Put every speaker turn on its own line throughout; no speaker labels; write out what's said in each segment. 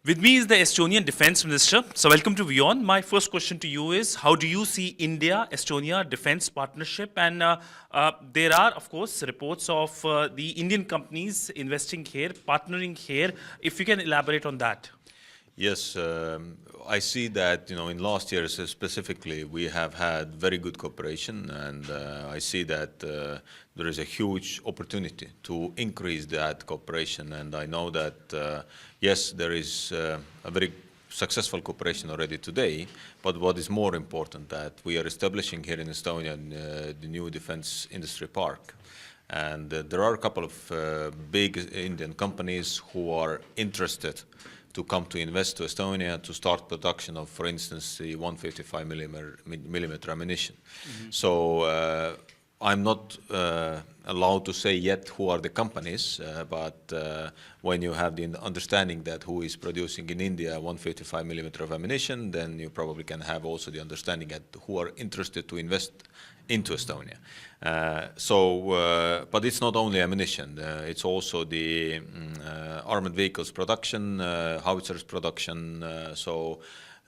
With me is the Estonian Defense Minister. So welcome to WION. My first question to you is, how do you see India-Estonia defense partnership? And there are, of course, reports of the Indian companies investing here, partnering here. If you can elaborate on that.
Yes, I see that, in last years specifically, we have had very good cooperation, and I see that there is a huge opportunity to increase that cooperation. And I know that, yes, there is a very successful cooperation already today, but what is more important, that we are establishing here in Estonia the new defense industry park. And there are a couple of big Indian companies who are interested to come to invest to Estonia to start production of, for instance, the 155 millimeter ammunition. Mm-hmm. So I'm not allowed to say yet who are the companies, but when you have the understanding that who is producing in India 155 millimeter of ammunition, then you probably can have also the understanding that who are interested to invest into Estonia. But it's not only ammunition, it's also the armored vehicles production, howitzers production,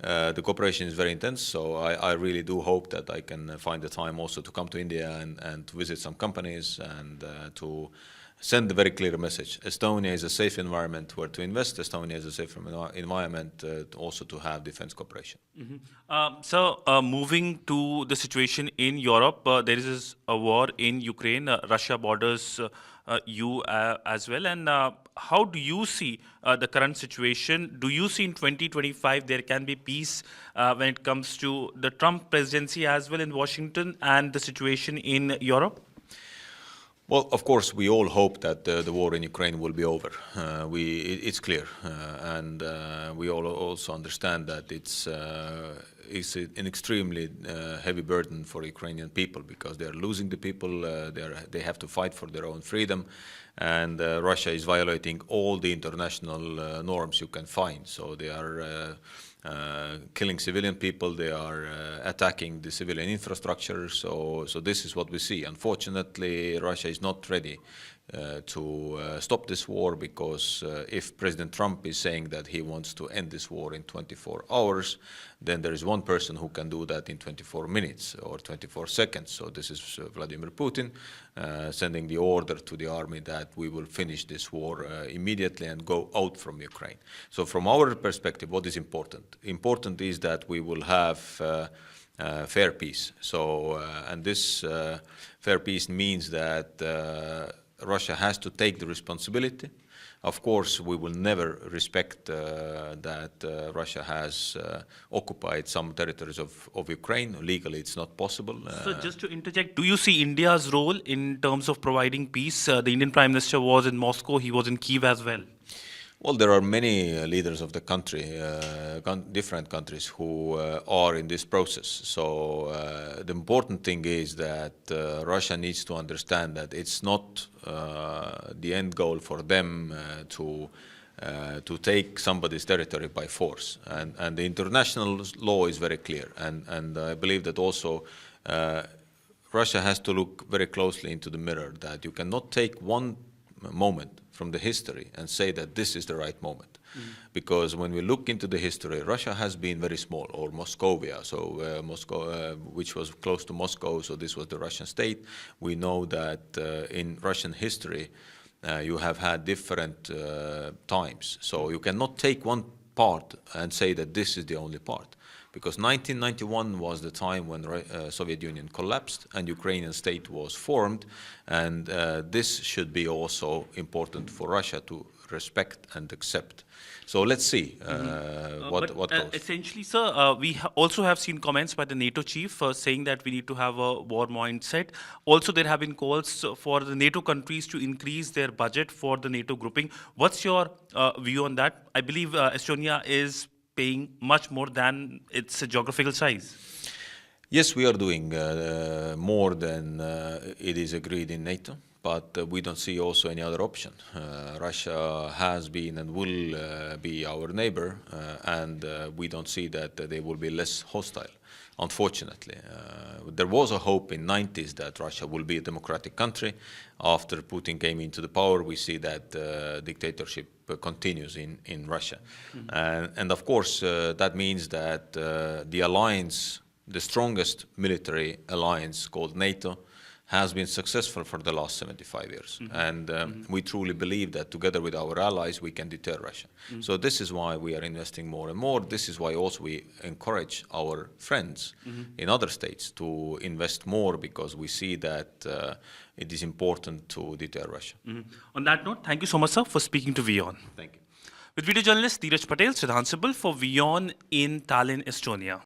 the cooperation is very intense, so I really do hope that I can find the time also to come to India and to visit some companies and to send a very clear message. Estonia is a safe environment where to invest. Estonia is a safe environment also to have defense cooperation.
Mm-hmm. Moving to the situation in Europe, there is a war in Ukraine. Russia borders you as well. And how do you see the current situation? Do you see in 2025 there can be peace when it comes to the Trump presidency as well in Washington and the situation in Europe?
Well, of course, we all hope that the war in Ukraine will be over. It's clear, and we all also understand that it's an extremely heavy burden for Ukrainian people because they are losing the people. They have to fight for their own freedom, and Russia is violating all the international norms you can find. So they are killing civilian people, they are attacking the civilian infrastructure, so this is what we see. Unfortunately, Russia is not ready to stop this war because if President Trump is saying that he wants to end this war in 24 hours, then there is one person who can do that in 24 minutes or 24 seconds. So this is Vladimir Putin sending the order to the army that we will finish this war immediately and go out from Ukraine. So from our perspective, what is important? Important is that we will have fair peace. So, and this fair peace means that Russia has to take the responsibility. Of course, we will never respect that Russia has occupied some territories of Ukraine. Legally, it's not possible.
So just to interject, do you see India's role in terms of providing peace? The Indian Prime Minister was in Moscow, he was in Kyiv as well.
Well, there are many leaders of the country, different countries, who are in this process. So the important thing is that Russia needs to understand that it's not the end goal for them to take somebody's territory by force. And the international law is very clear. And I believe that also Russia has to look very closely into the mirror, that you cannot take one moment from the history and say that this is the right moment. Because when we look into the history, Russia has been very small, or Moscovia, so Moscow, which was close to Moscow, so this was the Russian state. We know that in Russian history, you have had different times. So you cannot take one part and say that this is the only part. Because 1991 was the time when Soviet Union collapsed and Ukrainian state was formed, and this should be also important for Russia to respect and accept. So let's see what goes.
Essentially, sir, we also have seen comments by the NATO chief saying that we need to have a war mindset. Also, there have been calls for the NATO countries to increase their budget for the NATO grouping. What's your view on that? I believe Estonia is paying much more than its geographical size.
Yes, we are doing more than it is agreed in NATO. but we don't see also any other option. Russia has been and will be our neighbor, and we don't see that they will be less hostile. Unfortunately, there was a hope in 90s that Russia will be a democratic country. After Putin came into the power, we see that dictatorship continues in Russia. And of course, that means that the alliance, the strongest military alliance called NATO, has been successful for the last 75 years. And we truly believe that together with our allies, we can deter Russia. So this is why we are investing more and more. This is why also we encourage our friends in other states to invest more, because we see that it is important to deter Russia.
On that note, thank you so much, sir, for speaking to WION.
Thank you.
With video journalist Dheeraj Patel, Shraddhansibal for WION in Tallinn, Estonia.